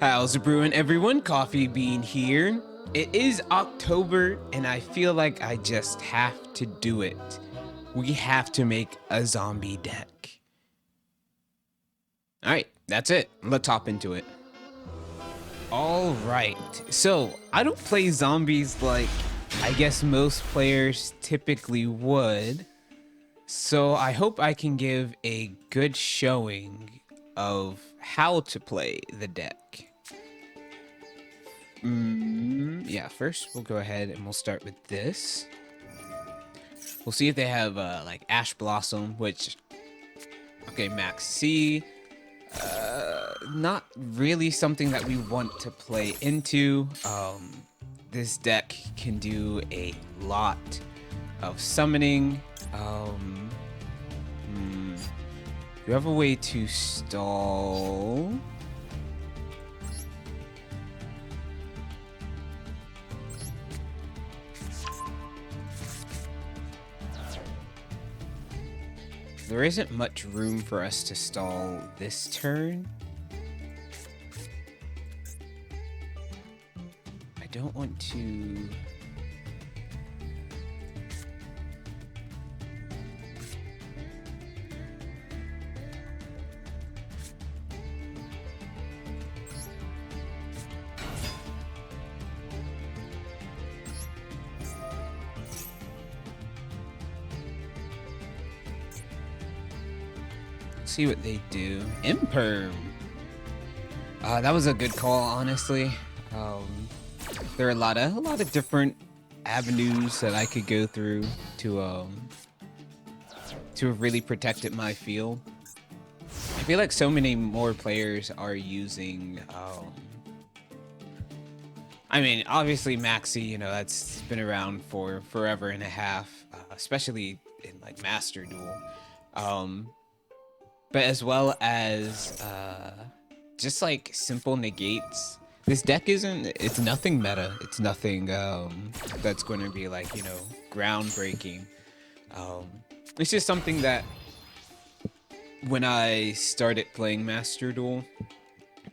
How's it brewing, everyone? Coffee Bean here. It is October, and I feel like I just have to do it. We have to make a zombie deck. Alright, that's it. Let's hop into it. Alright, so I don't play zombies like I guess most players typically would. So I hope I can give a good showing of how to play the deck. Yeah, first we'll go ahead and we'll start with this. We'll see if they have like Ash Blossom, which, okay, Max C. Not really something that we want to play into. This deck can do a lot of summoning. Do you have a way to stall? There isn't much room for us to stall this turn. I don't want to... see what they do. Imperm. That was a good call, honestly. There are a lot of different avenues that I could go through to have really protected my field. I feel like so many more players are using. I mean, obviously Maxi, you know, that's been around for forever and a half, especially in like Master Duel. But as well as just like simple negates. This deck it's nothing meta. It's nothing that's going to be like, you know, groundbreaking. It's just something that when I started playing Master Duel,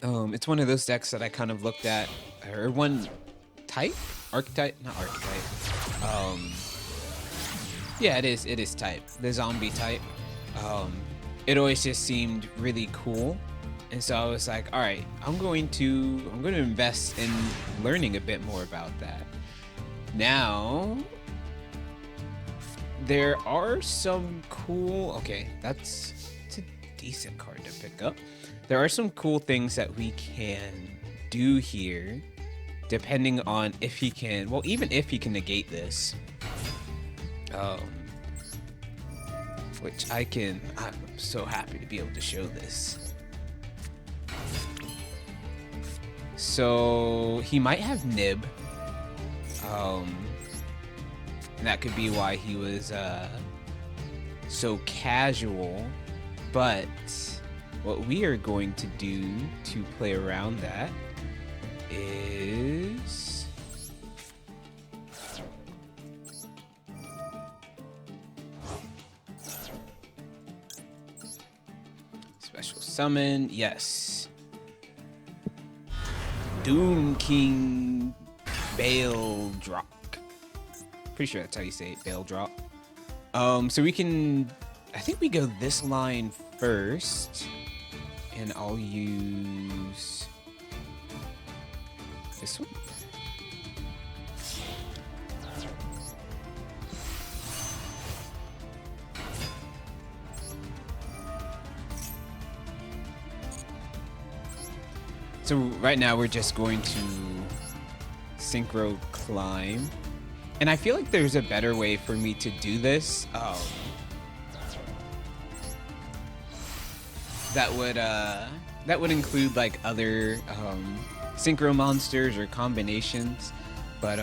it's one of those decks that I kind of looked at, or one type? Archetype? Not archetype. Yeah, it is type. The zombie type. It always just seemed really cool, and so I was like, all right, I'm going to invest in learning a bit more about that. Now there are some cool, okay, it's a decent card to pick up. There are some cool things that we can do here depending on if he can, well, even if he can negate this. Which I'm so happy to be able to show this. So he might have Nib. And that could be why he was so casual. But what we are going to do to play around that is special summon, yes. Doom King Bale Drop. Pretty sure that's how you say it, Bale Drop. So we can, I think we go this line first, and I'll use this one. So right now we're just going to synchro climb, and I feel like there's a better way for me to do this. That would include like other synchro monsters or combinations, but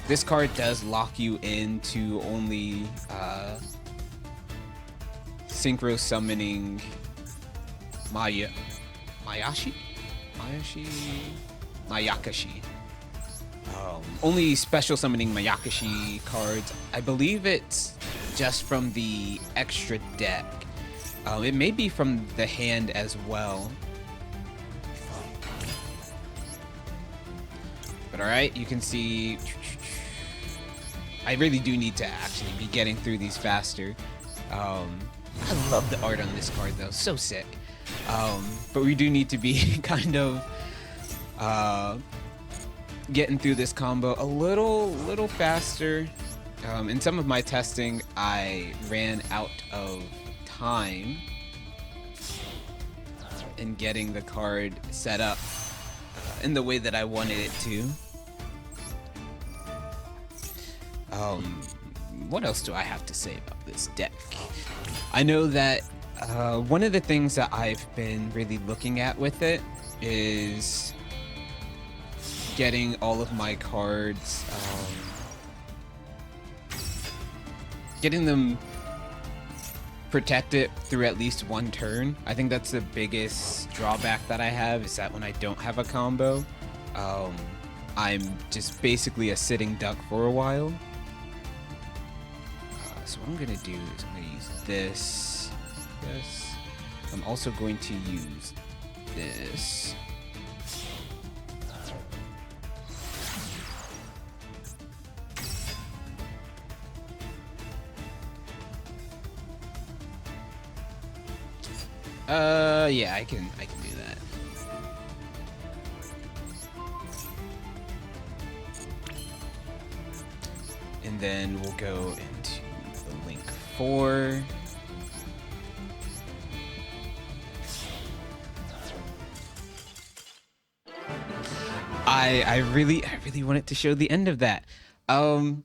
this card does lock you into only synchro summoning Mayakashi. Only special summoning Mayakashi cards. I believe it's just from the extra deck. It may be from the hand as well. But all right, you can see I really do need to actually be getting through these faster. I love the art on this card though, so sick. But we do need to be kind of getting through this combo a little faster. In some of my testing, I ran out of time in getting the card set up in the way that I wanted it to. What else do I have to say about this deck? I know that one of the things that I've been really looking at with it is getting all of my cards, getting them protected through at least one turn. I think that's the biggest drawback that I have, is that when I don't have a combo, I'm just basically a sitting duck for a while. So what I'm gonna do is I'm gonna use this. I'm also going to use this. Yeah, I can do that. And then we'll go into the Link 4. I really wanted to show the end of that. I'm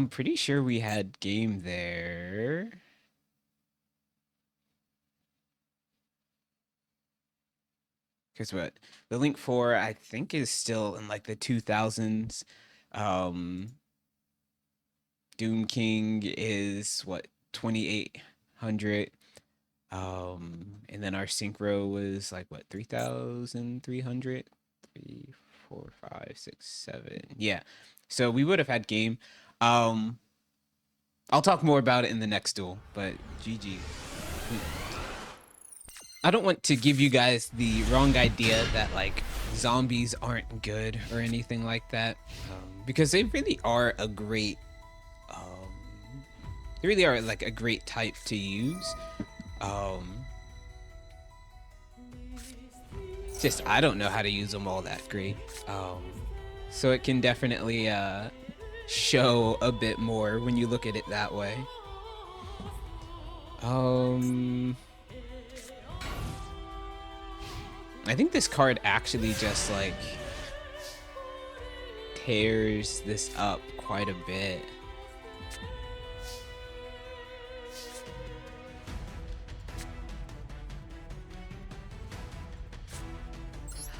pretty sure we had game there. Because what? The Link 4, I think, is still in like the 2000s. Doom King is what, 2800. And then our synchro was like what, 3300? 3, 4, 5, 6, 7. Yeah. So we would have had game. I'll talk more about it in the next duel, but GG. I don't want to give you guys the wrong idea that like zombies aren't good or anything like that, because they really are a great, like a great type to use. Just I don't know how to use them all that great, so it can definitely show a bit more when you look at it that way. I think this card actually just like tears this up quite a bit.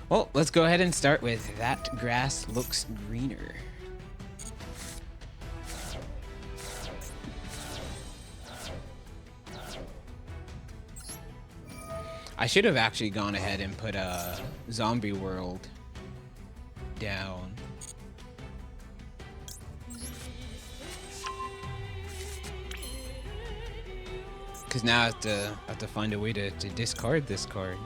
Well, let's go ahead and start with That Grass Looks Greener. I should have actually gone ahead and put a zombie world down. Because now I have to find a way to discard this card.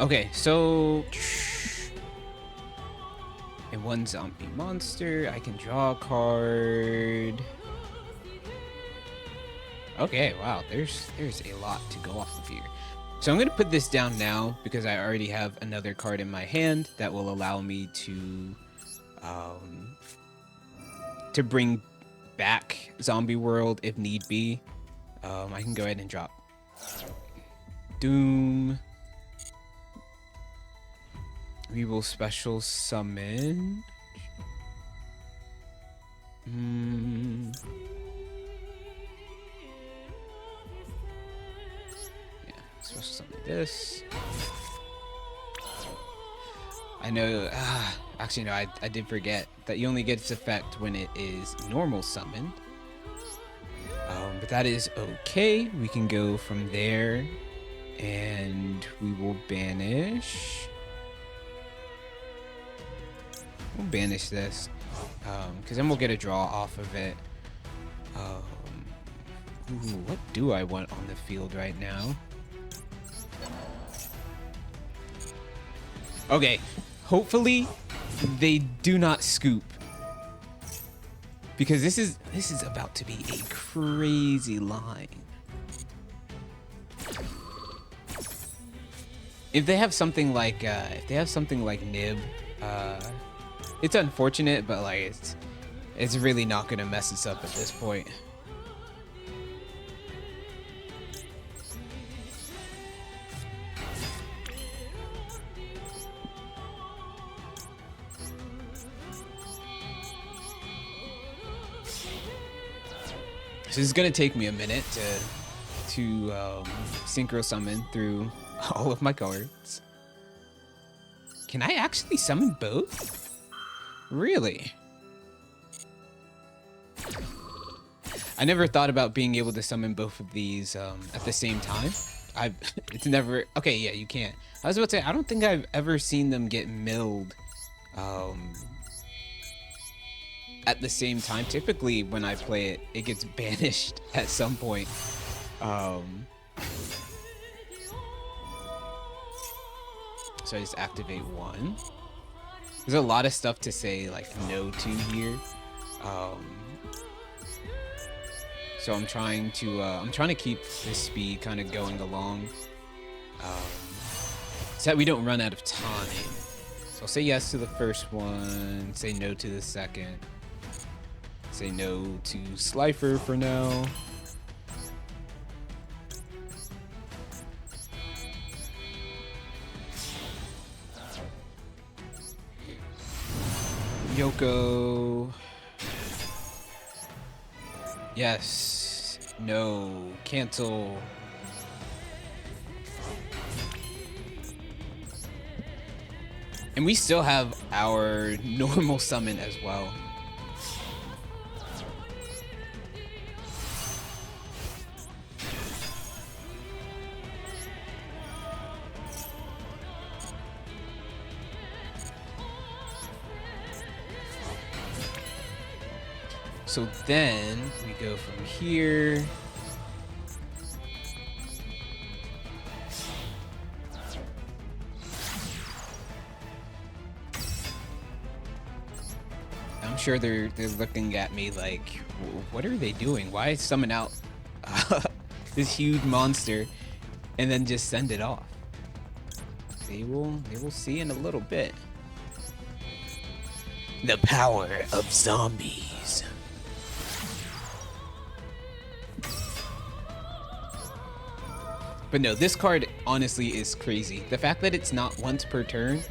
Okay, so in one zombie monster, I can draw a card. Okay, wow, there's a lot to go off of here. So I'm gonna put this down now because I already have another card in my hand that will allow me to bring back Zombie World if need be. I can go ahead and drop Doom. We will special summon. Yeah, special summon this. I know. Actually, no. I did forget that you only get its effect when it is normal summoned. But that is okay. We can go from there, and we will banish. We'll banish this, because then we'll get a draw off of it. Ooh, what do I want on the field right now? Okay, hopefully they do not scoop. Because this is about to be a crazy line. If they have something like Nib, it's unfortunate, but like it's really not gonna mess us up at this point. So this is gonna take me a minute to synchro summon through all of my cards. Can I actually summon both? Really? I never thought about being able to summon both of these at the same time. It's never, okay, yeah, you can't. I was about to say, I don't think I've ever seen them get milled at the same time. Typically when I play it, it gets banished at some point. So I just activate one. There's a lot of stuff to say like no to here. So I'm trying to keep this speed kind of going along, so that we don't run out of time. So I'll say yes to the first one, say no to the second, say no to Slifer for now. Yoko. Yes. No. Cancel. And we still have our normal summon as well. So then we go from here. I'm sure they're looking at me like, what are they doing? Why summon out this huge monster and then just send it off? They will see in a little bit. The power of zombies. But no, this card honestly is crazy. The fact that it's not once per turn,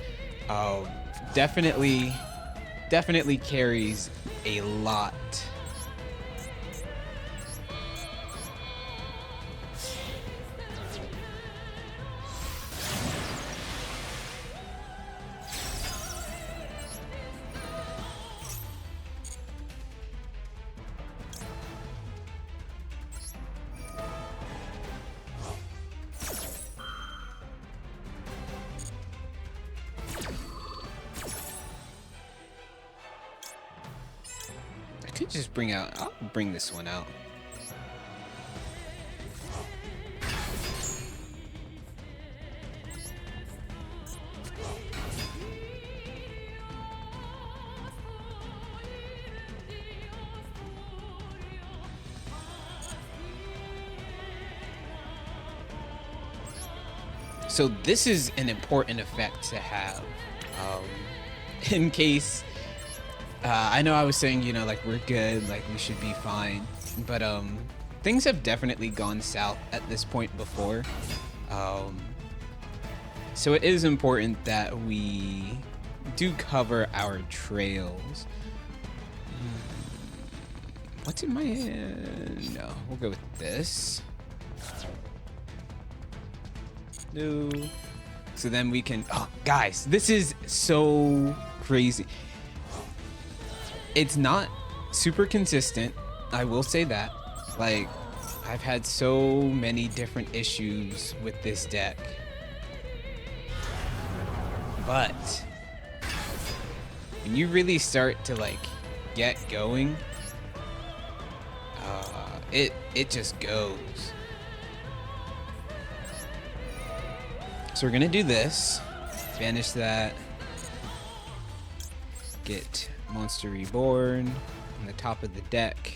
definitely carries a lot. Just I'll bring this one out. So this is an important effect to have, in case. I know I was saying, you know, like we're good, like we should be fine, but things have definitely gone south at this point before. So it is important that we do cover our trails. What's in my hand? No, we'll go with this. No. So then we can, oh guys, this is so crazy. It's not super consistent, I will say that. Like, I've had so many different issues with this deck. But when you really start to like get going, it just goes. So we're gonna do this. banish that. Get Monster Reborn on the top of the deck.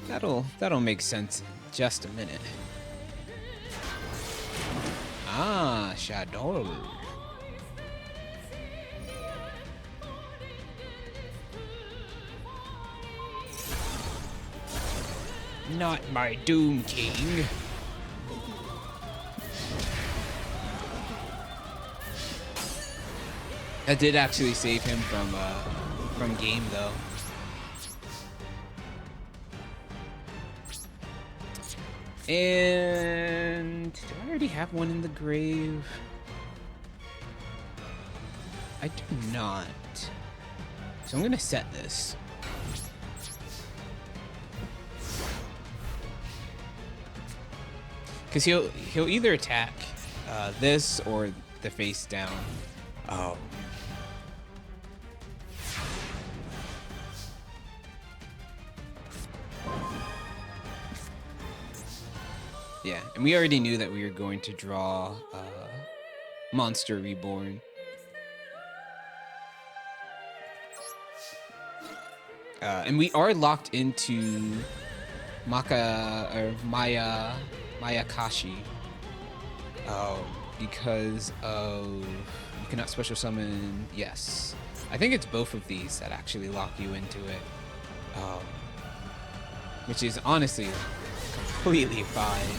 That'll make sense in just a minute. Ah, Shadow. Not my Doom King. That did actually save him from game though. And do I already have one in the grave? I do not. So I'm gonna set this. Cause he'll either attack this or the face down. Oh. Yeah, and we already knew that we were going to draw Monster Reborn. And we are locked into Mayakashi because of you cannot special summon. Yes, I think it's both of these that actually lock you into it, which is honestly completely fine.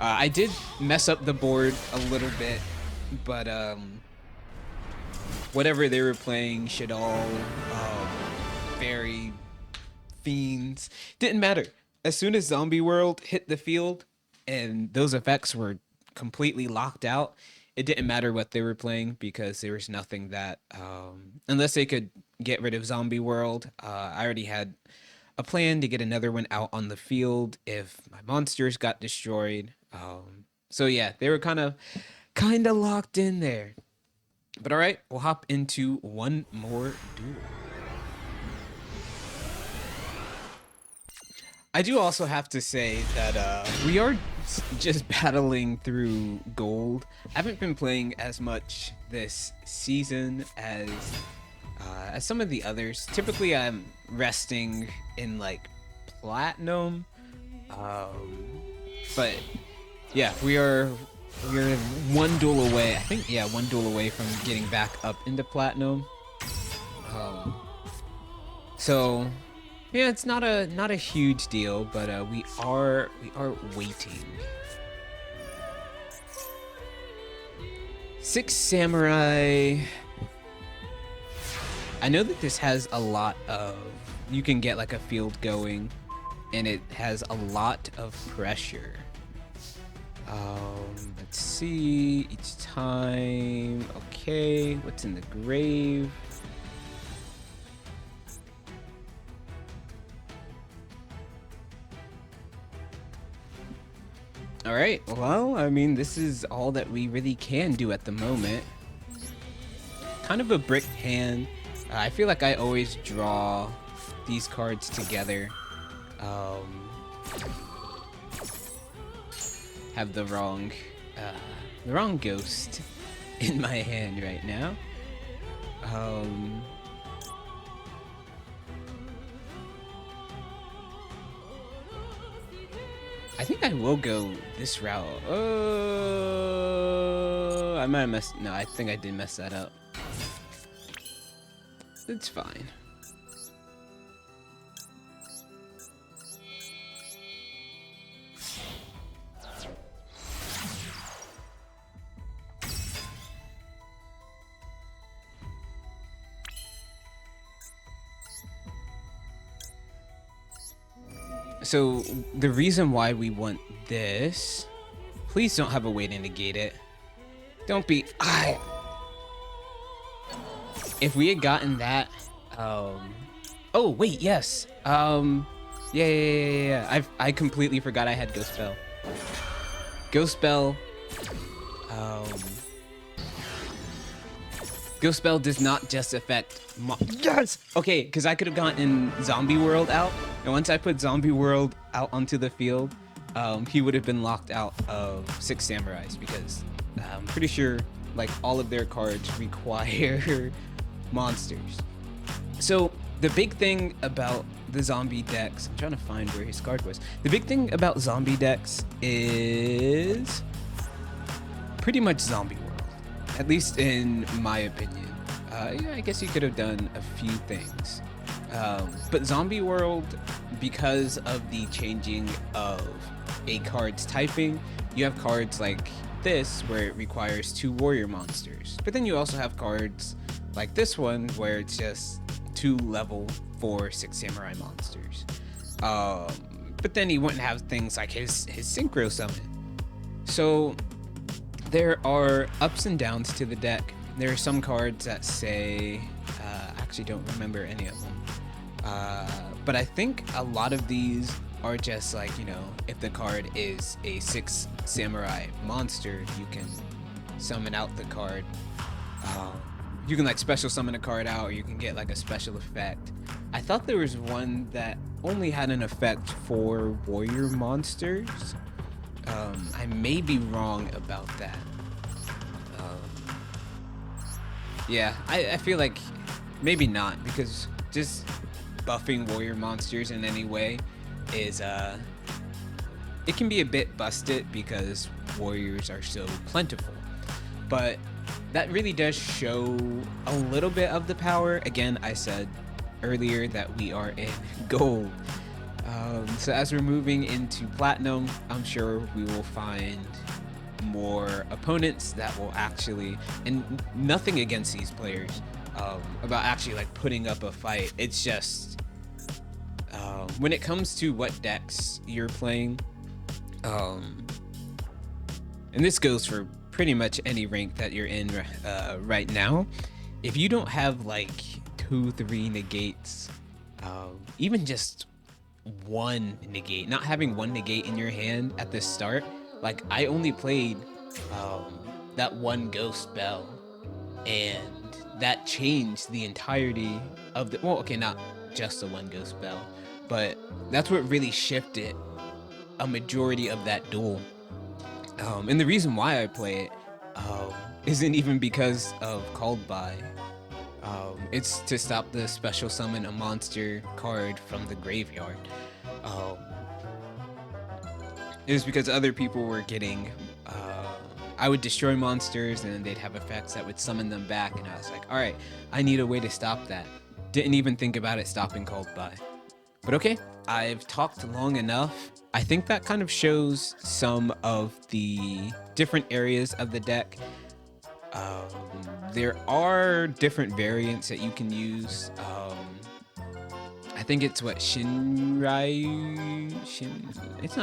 I did mess up the board a little bit, but whatever they were playing, Shadol, Fairy, Fiends, didn't matter. As soon as Zombie World hit the field and those effects were completely locked out, it didn't matter what they were playing because there was nothing that, unless they could get rid of Zombie World, I already had a plan to get another one out on the field if my monsters got destroyed. So yeah, they were kind of locked in there. But all right, we'll hop into one more duel. I do also have to say that we are just battling through gold. I haven't been playing as much this season as some of the others. Typically, I'm resting in like platinum, but yeah, we're one duel away. I think one duel away from getting back up into platinum. So yeah, it's not a huge deal, but we are waiting. 6 Samurai. I know that this has a lot of, you can get like a field going, and it has a lot of pressure. Let's see, each time. Okay, what's in the grave? All right, well, I mean, this is all that we really can do at the moment. Kind of a brick hand. I feel like I always draw these cards together. Have the wrong ghost in my hand right now. I think I will go this route. I might have messed. No, I think I did mess that up. It's fine. So the reason why we want this, please don't have a way to negate it. Don't be, if we had gotten that, oh wait, yes. Yeah. I completely forgot I had Ghost Bell. Ghost Bell, Ghost Bell does not just affect yes! Okay, because I could have gotten Zombie World out, and once I put Zombie World out onto the field, he would have been locked out of Six Samurais because I'm pretty sure like all of their cards require monsters. So the big thing about the zombie decks, I'm trying to find where his card was. The big thing about zombie decks is pretty much Zombie World, at least in my opinion. Yeah, I guess you could have done a few things. But Zombie World, because of the changing of a card's typing, you have cards like this where it requires 2 warrior monsters. But then you also have cards like this one where it's just 2 level 4 Six Samurai monsters. But then he wouldn't have things like his synchro summon. So there are ups and downs to the deck. There are some cards that say, I actually don't remember any of them. But I think a lot of these are just like, you know, if the card is a Six Samurai monster, you can summon out the card. You can like special summon a card out, or you can get like a special effect. I thought there was one that only had an effect for warrior monsters. I may be wrong about that. Yeah, I feel like maybe not, because just buffing warrior monsters in any way is it can be a bit busted because warriors are so plentiful. But that really does show a little bit of the power. Again, I said earlier that we are in gold. So as we're moving into platinum, I'm sure we will find more opponents that will actually, and nothing against these players about actually like putting up a fight. It's just when it comes to what decks you're playing, and this goes for pretty much any rank that you're in right now, if you don't have like 2-3 negates, even just 1 negate, not having 1 negate in your hand at the start, like I only played that 1 ghost spell, and that changed the entirety of the, well, okay, not just the 1 ghost spell, but that's what really shifted a majority of that duel. And the reason why I play it isn't even because of Called By. It's to stop the special summon a monster card from the graveyard. It was because other people were getting, I would destroy monsters and then they'd have effects that would summon them back, and I was like, alright, I need a way to stop that. Didn't even think about it stopping Called By. But okay, I've talked long enough. I think that kind of shows some of the different areas of the deck. There are different variants that you can use. I think it's what, it's not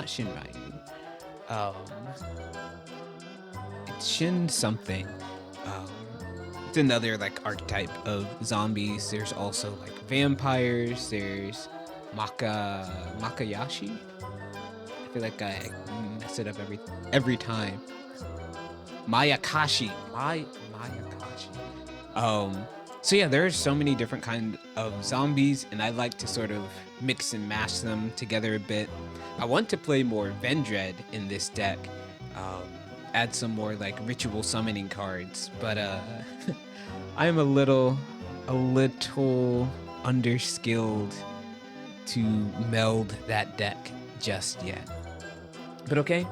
Shinryu. It's Shin something. It's another like archetype of zombies. There's also like vampires. There's Mayakashi. I feel like I mess it up every time. Mayakashi. Mayakashi. So yeah, there are so many different kinds of zombies, and I like to sort of mix and mash them together a bit. I want to play more Vendread in this deck, add some more like ritual summoning cards, but I am a little underskilled to meld that deck just yet. But okay,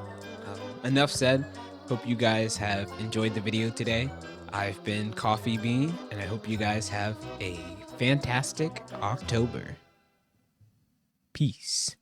enough said. Hope you guys have enjoyed the video today. I've been Coffee Bean, and I hope you guys have a fantastic October. Peace.